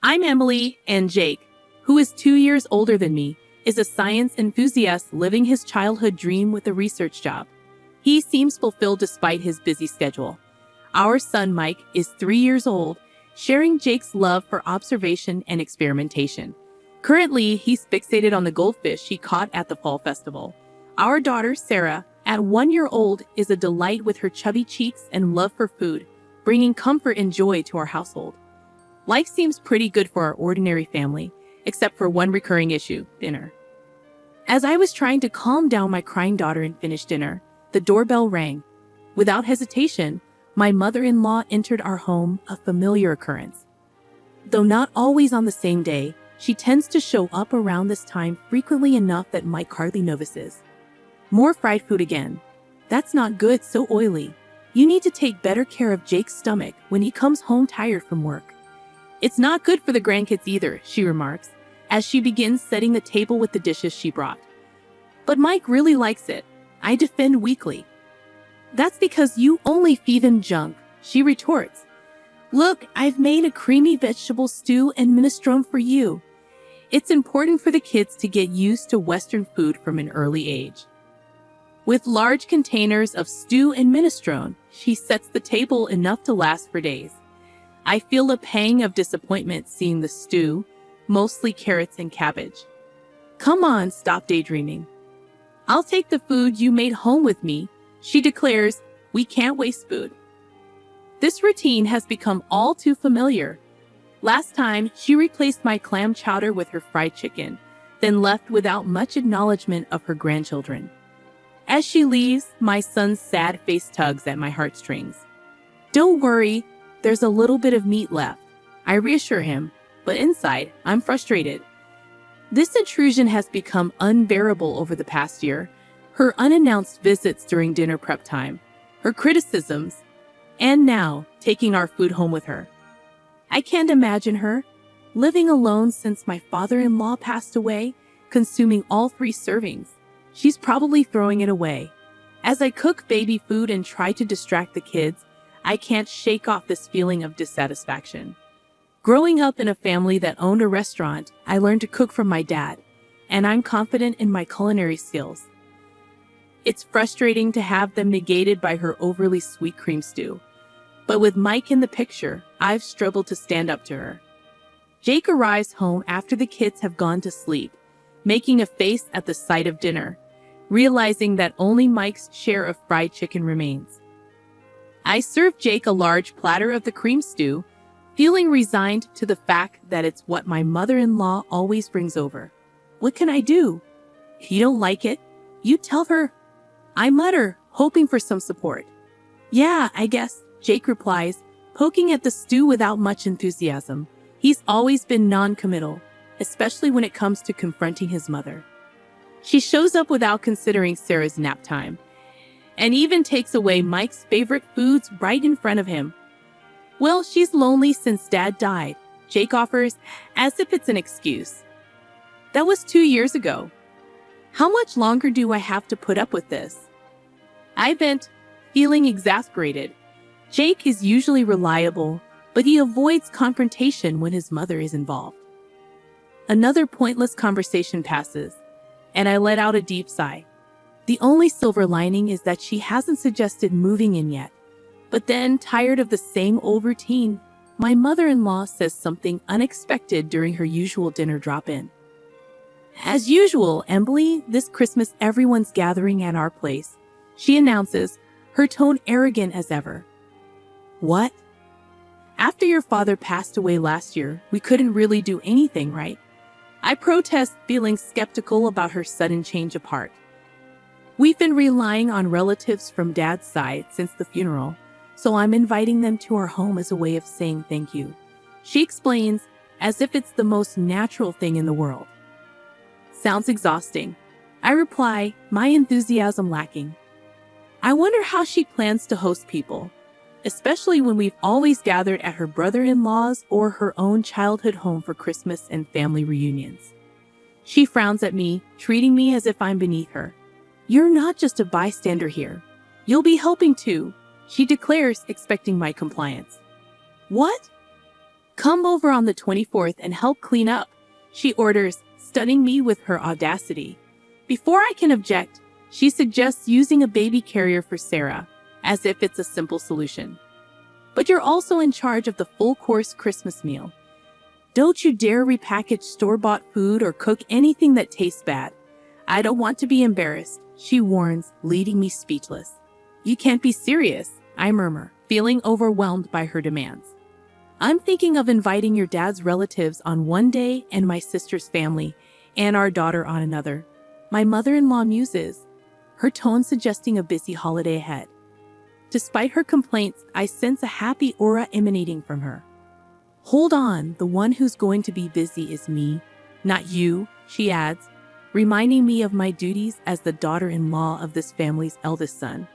I'm Emily, and Jake, who is 2 years older than me, is a science enthusiast living his childhood dream with a research job. He seems fulfilled despite his busy schedule. Our son Mike is 3 years old, sharing Jake's love for observation and experimentation. Currently, he's fixated on the goldfish he caught at the fall festival. Our daughter Sarah, at 1 year old, is a delight with her chubby cheeks and love for food, bringing comfort and joy to our household. Life seems pretty good for our ordinary family, except for one recurring issue: dinner. As I was trying to calm down my crying daughter and finish dinner, the doorbell rang. Without hesitation, my mother-in-law entered our home, a familiar occurrence. Though not always on the same day, she tends to show up around this time frequently enough that Mike hardly notices. More fried food again. That's not good, so oily. You need to take better care of Jake's stomach when he comes home tired from work. It's not good for the grandkids either, she remarks, as she begins setting the table with the dishes she brought. But Mike really likes it, I defend weakly. That's because you only feed him junk, she retorts. Look, I've made a creamy vegetable stew and minestrone for you. It's important for the kids to get used to Western food from an early age. With large containers of stew and minestrone, she sets the table enough to last for days. I feel a pang of disappointment seeing the stew, mostly carrots and cabbage. Come on, stop daydreaming. I'll take the food you made home with me, she declares. We can't waste food. This routine has become all too familiar. Last time, she replaced my clam chowder with her fried chicken, then left without much acknowledgement of her grandchildren. As she leaves, my son's sad face tugs at my heartstrings. Don't worry, there's a little bit of meat left, I reassure him, but inside, I'm frustrated. This intrusion has become unbearable over the past year. Her unannounced visits during dinner prep time, her criticisms, and now taking our food home with her. I can't imagine her, living alone since my father-in-law passed away, consuming all 3 servings. She's probably throwing it away. As I cook baby food and try to distract the kids, I can't shake off this feeling of dissatisfaction. Growing up in a family that owned a restaurant, I learned to cook from my dad, and I'm confident in my culinary skills. It's frustrating to have them negated by her overly sweet cream stew. But with Mike in the picture, I've struggled to stand up to her. Jake arrives home after the kids have gone to sleep, making a face at the sight of dinner, realizing that only Mike's share of fried chicken remains. I serve Jake a large platter of the cream stew, feeling resigned to the fact that it's what my mother-in-law always brings over. What can I do? If you don't like it, you tell her, I mutter, hoping for some support. Yeah, I guess, Jake replies, poking at the stew without much enthusiasm. He's always been non-committal, especially when it comes to confronting his mother. She shows up without considering Sarah's nap time, and even takes away Mike's favorite foods right in front of him. Well, she's lonely since Dad died, Jake offers, as if it's an excuse. That was 2 years ago. How much longer do I have to put up with this? I vent, feeling exasperated. Jake is usually reliable, but he avoids confrontation when his mother is involved. Another pointless conversation passes, and I let out a deep sigh. The only silver lining is that she hasn't suggested moving in yet. But then, tired of the same old routine, my mother-in-law says something unexpected during her usual dinner drop-in. As usual, Emily, this Christmas everyone's gathering at our place, she announces, her tone arrogant as ever. What? After your father passed away last year, we couldn't really do anything, right? I protest, feeling skeptical about her sudden change of heart. We've been relying on relatives from Dad's side since the funeral, so I'm inviting them to our home as a way of saying thank you. She explains, as if it's the most natural thing in the world. Sounds exhausting. I reply, my enthusiasm lacking. I wonder how she plans to host people, especially when we've always gathered at her brother-in-law's or her own childhood home for Christmas and family reunions. She frowns at me, treating me as if I'm beneath her. You're not just a bystander here. You'll be helping too, she declares, expecting my compliance. What? Come over on the 24th and help clean up, she orders, stunning me with her audacity. Before I can object, she suggests using a baby carrier for Sarah, as if it's a simple solution. But you're also in charge of the full-course Christmas meal. Don't you dare repackage store-bought food or cook anything that tastes bad. I don't want to be embarrassed, she warns, leaving me speechless. You can't be serious, I murmur, feeling overwhelmed by her demands. I'm thinking of inviting your dad's relatives on one day and my sister's family and our daughter on another. My mother-in-law muses, her tone suggesting a busy holiday ahead. Despite her complaints, I sense a happy aura emanating from her. Hold on, the one who's going to be busy is me, not you, she adds, reminding me of my duties as the daughter-in-law of this family's eldest son.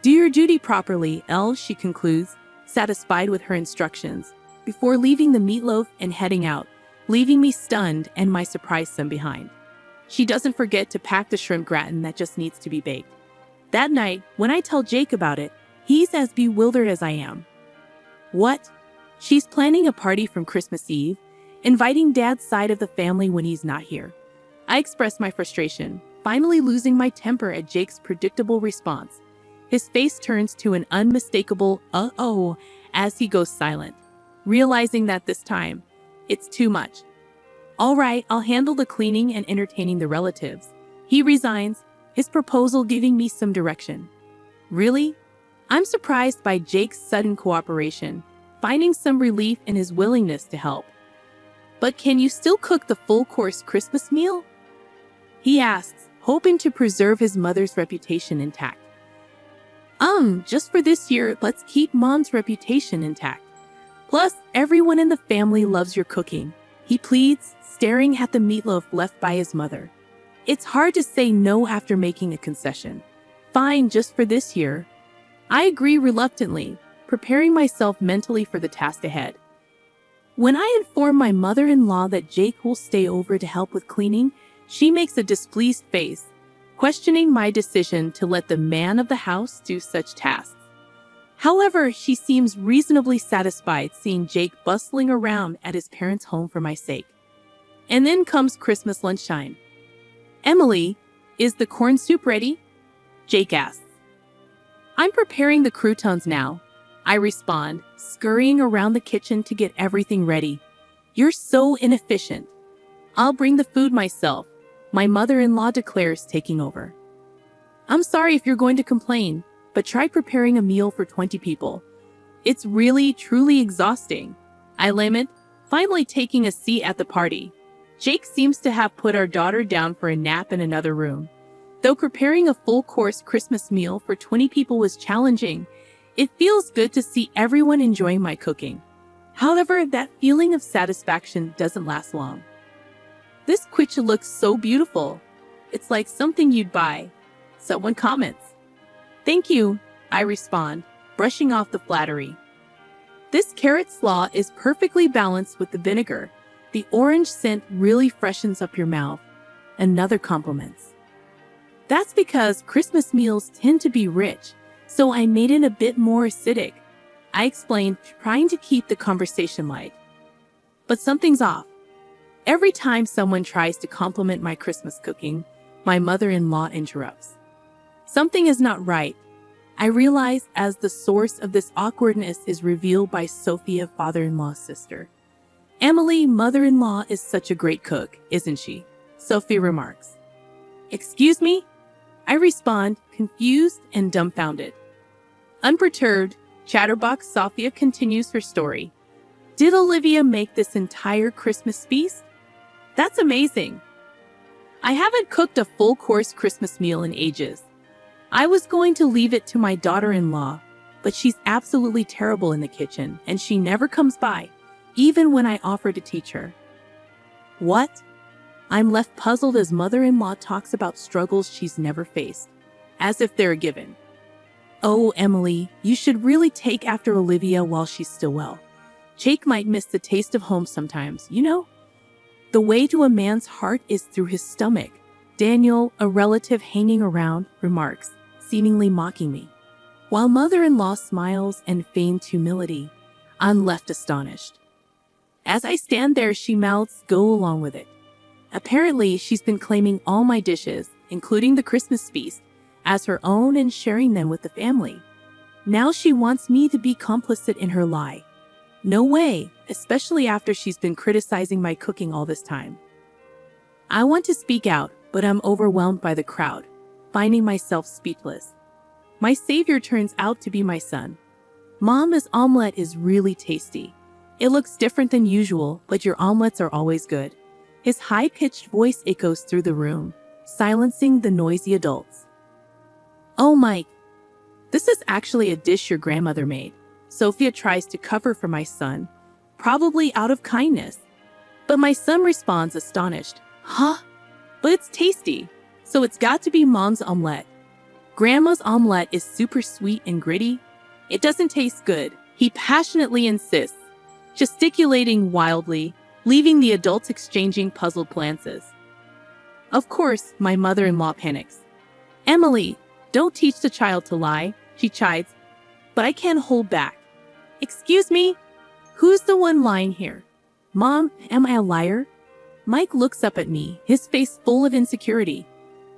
Do your duty properly, Elle, she concludes, satisfied with her instructions, before leaving the meatloaf and heading out, leaving me stunned and my surprise son behind. She doesn't forget to pack the shrimp gratin that just needs to be baked. That night, when I tell Jake about it, he's as bewildered as I am. What? She's planning a party from Christmas Eve, inviting Dad's side of the family when he's not here. I express my frustration, finally losing my temper at Jake's predictable response. His face turns to an unmistakable uh-oh as he goes silent, realizing that this time, it's too much. All right, I'll handle the cleaning and entertaining the relatives. He resigns, his proposal giving me some direction. Really? I'm surprised by Jake's sudden cooperation, finding some relief in his willingness to help. But can you still cook the full-course Christmas meal? He asks, hoping to preserve his mother's reputation intact. Just for this year, let's keep Mom's reputation intact. Plus, everyone in the family loves your cooking, he pleads, staring at the meatloaf left by his mother. It's hard to say no after making a concession. Fine, just for this year. I agree reluctantly, preparing myself mentally for the task ahead. When I inform my mother-in-law that Jake will stay over to help with cleaning, she makes a displeased face, questioning my decision to let the man of the house do such tasks. However, she seems reasonably satisfied seeing Jake bustling around at his parents' home for my sake. And then comes Christmas lunchtime. Emily, is the corn soup ready? Jake asks. I'm preparing the croutons now, I respond, scurrying around the kitchen to get everything ready. You're so inefficient. I'll bring the food myself, my mother-in-law declares, taking over. I'm sorry if you're going to complain, but try preparing a meal for 20 people. It's really, truly exhausting, I lament, finally taking a seat at the party. Jake seems to have put our daughter down for a nap in another room. Though preparing a full-course Christmas meal for 20 people was challenging, it feels good to see everyone enjoying my cooking. However, that feeling of satisfaction doesn't last long. This quiche looks so beautiful. It's like something you'd buy. Someone comments. Thank you, I respond, brushing off the flattery. This carrot slaw is perfectly balanced with the vinegar. The orange scent really freshens up your mouth. Another compliments. That's because Christmas meals tend to be rich, so I made it a bit more acidic, I explained, trying to keep the conversation light. But something's off. Every time someone tries to compliment my Christmas cooking, my mother-in-law interrupts. Something is not right, I realize as the source of this awkwardness is revealed by Sophia, father-in-law's sister. Emily, mother-in-law, is such a great cook, isn't she? Sophie remarks. Excuse me? I respond, confused and dumbfounded. Unperturbed, Chatterbox Sophia continues her story. Did Olivia make this entire Christmas feast? That's amazing. I haven't cooked a full-course Christmas meal in ages. I was going to leave it to my daughter-in-law, but she's absolutely terrible in the kitchen and she never comes by, even when I offer to teach her. What? I'm left puzzled as mother-in-law talks about struggles she's never faced, as if they're a given. Oh, Emily, you should really take after Olivia while she's still well. Jake might miss the taste of home sometimes, you know? The way to a man's heart is through his stomach, Daniel, a relative hanging around, remarks, seemingly mocking me. While mother-in-law smiles and feigns humility, I'm left astonished. As I stand there, she mouths, "Go along with it." Apparently, she's been claiming all my dishes, including the Christmas feast, as her own and sharing them with the family. Now she wants me to be complicit in her lie. No way, especially after she's been criticizing my cooking all this time. I want to speak out, but I'm overwhelmed by the crowd, finding myself speechless. My savior turns out to be my son. "Mama's omelet is really tasty. It looks different than usual, but your omelets are always good." His high-pitched voice echoes through the room, silencing the noisy adults. "Oh, Mike, this is actually a dish your grandmother made." Sophia tries to cover for my son, probably out of kindness. But my son responds astonished, "Huh? But it's tasty, so it's got to be Mom's omelet." Grandma's omelet is super sweet and gritty. It doesn't taste good, he passionately insists, gesticulating wildly, leaving the adults exchanging puzzled glances. Of course, my mother-in-law panics. "Emily, don't teach the child to lie," she chides, but I can't hold back. "Excuse me? Who's the one lying here? Mom, am I a liar?" Mike looks up at me, his face full of insecurity.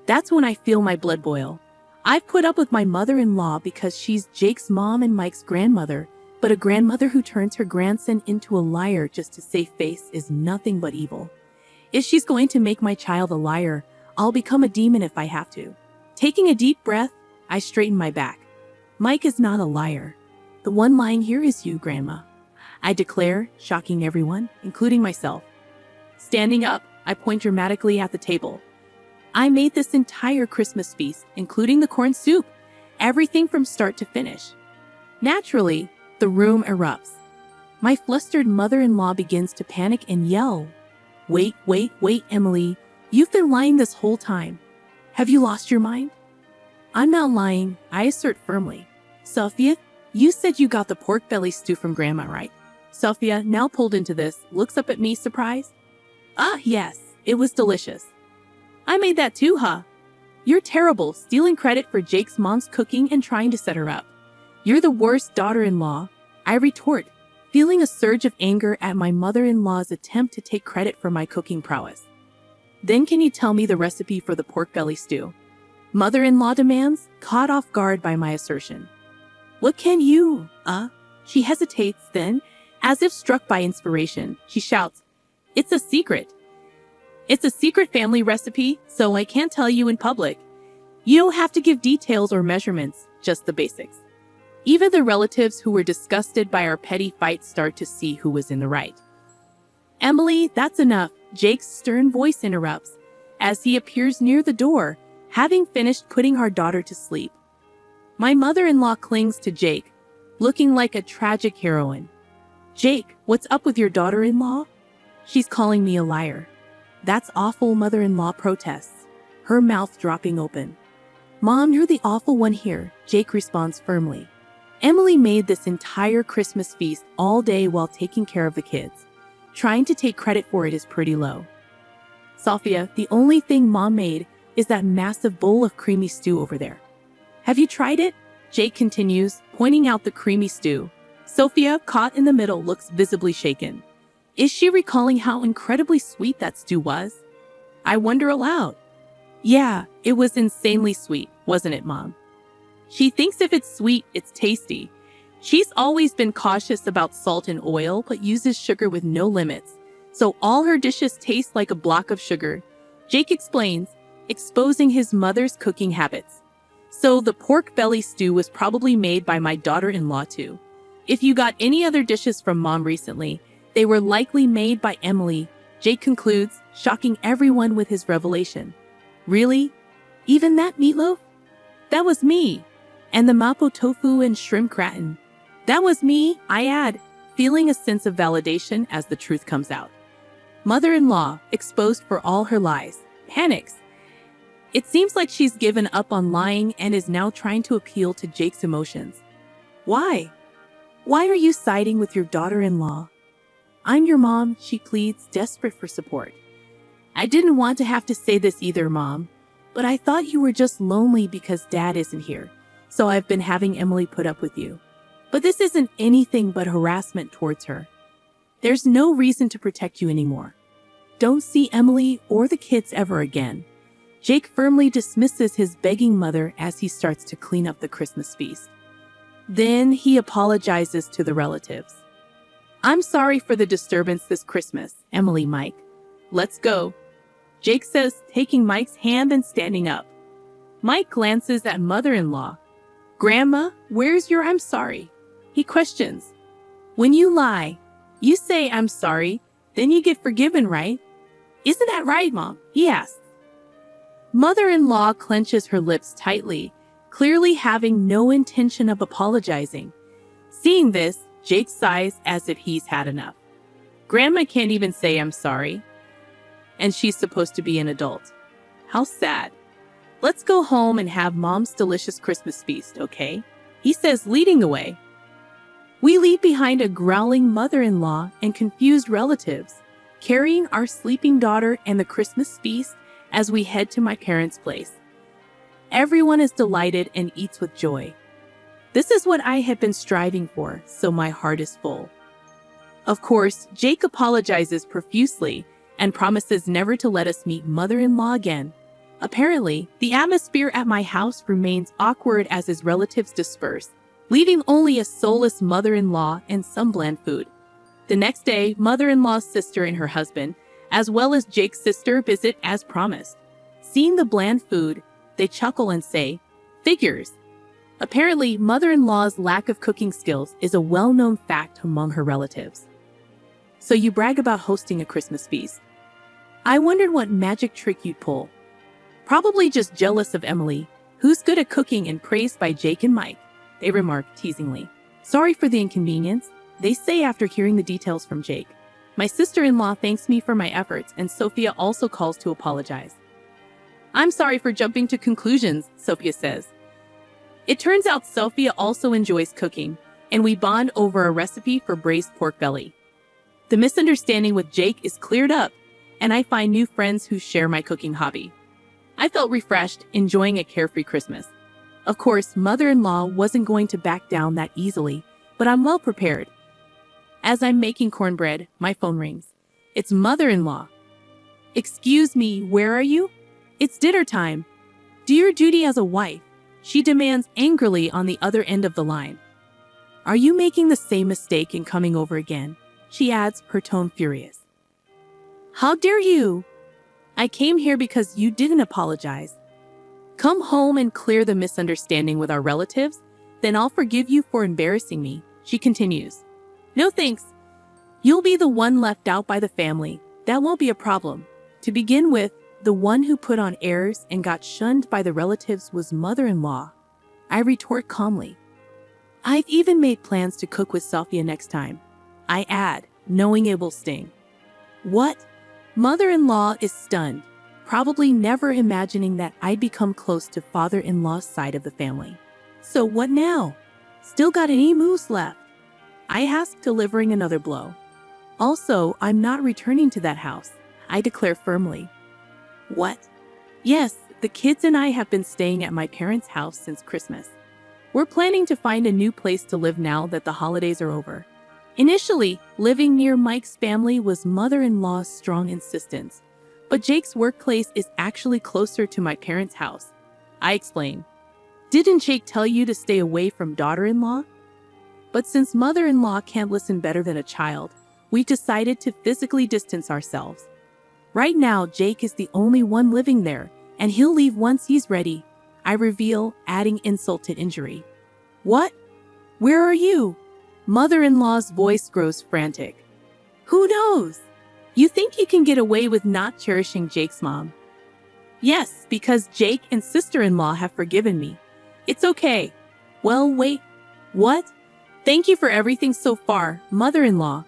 That's when I feel my blood boil. I've put up with my mother-in-law because she's Jake's mom and Mike's grandmother, but a grandmother who turns her grandson into a liar just to save face is nothing but evil. If she's going to make my child a liar, I'll become a demon if I have to. Taking a deep breath, I straighten my back. Mike is not a liar. The one lying here is you, Grandma, I declare, shocking everyone, including myself. Standing up, I point dramatically at the table. I made this entire Christmas feast, including the corn soup, everything from start to finish. Naturally, the room erupts. My flustered mother-in-law begins to panic and yell, Wait, Emily, you've been lying this whole time. Have you lost your mind?" "I'm not lying," I assert firmly. "Sophia, you said you got the pork belly stew from Grandma, right?" Sophia, now pulled into this, looks up at me surprised. Yes, it was delicious." "I made that too, huh? You're terrible, stealing credit for Jake's mom's cooking and trying to set her up. You're the worst daughter-in-law," I retort, feeling a surge of anger at my mother-in-law's attempt to take credit for my cooking prowess. "Then can you tell me the recipe for the pork belly stew?" Mother-in-law demands, caught off guard by my assertion. "What can you, She hesitates, then, as if struck by inspiration, she shouts, "It's a secret. It's a secret family recipe, so I can't tell you in public. You don't have to give details or measurements, just the basics." Even the relatives who were disgusted by our petty fight start to see who was in the right. "Emily, that's enough," Jake's stern voice interrupts, as he appears near the door, having finished putting our daughter to sleep. My mother-in-law clings to Jake, looking like a tragic heroine. "Jake, what's up with your daughter-in-law?" "She's calling me a liar." "That's awful," mother-in-law protests, her mouth dropping open. "Mom, you're the awful one here," Jake responds firmly. "Emily made this entire Christmas feast all day while taking care of the kids. Trying to take credit for it is pretty low." "Sophia, the only thing Mom made is that massive bowl of creamy stew over there. Have you tried it?" Jake continues, pointing out the creamy stew. Sophia, caught in the middle, looks visibly shaken. Is she recalling how incredibly sweet that stew was? I wonder aloud. "Yeah, it was insanely sweet, wasn't it, Mom?" She thinks if it's sweet, it's tasty. She's always been cautious about salt and oil, but uses sugar with no limits, so all her dishes taste like a block of sugar. Jake explains, exposing his mother's cooking habits. So the pork belly stew was probably made by my daughter-in-law too. If you got any other dishes from Mom recently, they were likely made by Emily, Jake concludes, shocking everyone with his revelation. "Really? Even that meatloaf? That was me. And the mapo tofu and shrimp gratin. That was me," I add, feeling a sense of validation as the truth comes out. Mother-in-law, exposed for all her lies, panics. It seems like she's given up on lying and is now trying to appeal to Jake's emotions. "Why? Why are you siding with your daughter-in-law?" "I'm your mom," she pleads, desperate for support. "I didn't want to have to say this either, Mom, but I thought you were just lonely because Dad isn't here, so I've been having Emily put up with you. But this isn't anything but harassment towards her. There's no reason to protect you anymore. Don't see Emily or the kids ever again. Jake firmly dismisses his begging mother as he starts to clean up the Christmas feast. Then he apologizes to the relatives. I'm sorry for the disturbance this Christmas, Emily, Mike. Let's go, Jake says, taking Mike's hand and standing up. Mike glances at mother-in-law. Grandma, where's your I'm sorry? He questions. When you lie, you say I'm sorry, then you get forgiven, right? Isn't that right, Mom? He asks. Mother-in-law clenches her lips tightly, clearly having no intention of apologizing. Seeing this, Jake sighs as if he's had enough. Grandma can't even say I'm sorry. And she's supposed to be an adult. How sad. Let's go home and have Mom's delicious Christmas feast, okay? He says, leading the way. We leave behind a growling mother-in-law and confused relatives, carrying our sleeping daughter and the Christmas feast as we head to my parents' place. Everyone is delighted and eats with joy. This is what I have been striving for, so my heart is full. Of course, Jake apologizes profusely and promises never to let us meet mother-in-law again. Apparently, the atmosphere at my house remains awkward as his relatives disperse, leaving only a soulless mother-in-law and some bland food. The next day, mother-in-law's sister and her husband, as well as Jake's sister, visit as promised. Seeing the bland food, they chuckle and say, figures. Apparently, mother-in-law's lack of cooking skills is a well-known fact among her relatives. So you brag about hosting a Christmas feast. I wondered what magic trick you'd pull. Probably just jealous of Emily, who's good at cooking and praised by Jake and Mike, they remark teasingly. Sorry for the inconvenience, they say after hearing the details from Jake. My sister-in-law thanks me for my efforts, and Sophia also calls to apologize. I'm sorry for jumping to conclusions, Sophia says. It turns out Sophia also enjoys cooking, and we bond over a recipe for braised pork belly. The misunderstanding with Jake is cleared up, and I find new friends who share my cooking hobby. I felt refreshed, enjoying a carefree Christmas. Of course, mother-in-law wasn't going to back down that easily, but I'm well prepared. As I'm making cornbread, my phone rings. It's mother-in-law. Excuse me, where are you? It's dinner time. Do your duty as a wife, she demands angrily on the other end of the line. Are you making the same mistake in coming over again? She adds, her tone furious. How dare you? I came here because you didn't apologize. Come home and clear the misunderstanding with our relatives, then I'll forgive you for embarrassing me, she continues. No thanks. You'll be the one left out by the family. That won't be a problem. To begin with, the one who put on airs and got shunned by the relatives was mother-in-law. I retort calmly. I've even made plans to cook with Sophia next time. I add, knowing it will sting. What? Mother-in-law is stunned, probably never imagining that I'd become close to father-in-law's side of the family. So what now? Still got any moves left? I ask, delivering another blow. Also, I'm not returning to that house, I declare firmly. What? Yes, the kids and I have been staying at my parents' house since Christmas. We're planning to find a new place to live now that the holidays are over. Initially, living near Mike's family was mother-in-law's strong insistence, but Jake's workplace is actually closer to my parents' house. I explain. Didn't Jake tell you to stay away from daughter-in-law? But since mother-in-law can't listen better than a child, we've decided to physically distance ourselves. Right now, Jake is the only one living there, and he'll leave once he's ready, I reveal, adding insult to injury. What? Where are you? Mother-in-law's voice grows frantic. Who knows? You think you can get away with not cherishing Jake's mom? Yes, because Jake and sister-in-law have forgiven me. It's okay. Well, wait. What? Thank you for everything so far, mother-in-law.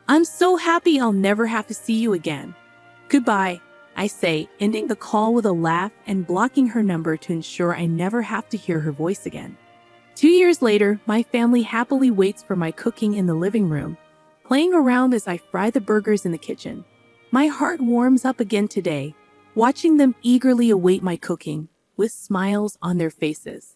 I'm so happy I'll never have to see you again. Goodbye, I say, ending the call with a laugh and blocking her number to ensure I never have to hear her voice again. 2 years later, my family happily waits for my cooking in the living room, playing around as I fry the burgers in the kitchen. My heart warms up again today, watching them eagerly await my cooking, with smiles on their faces.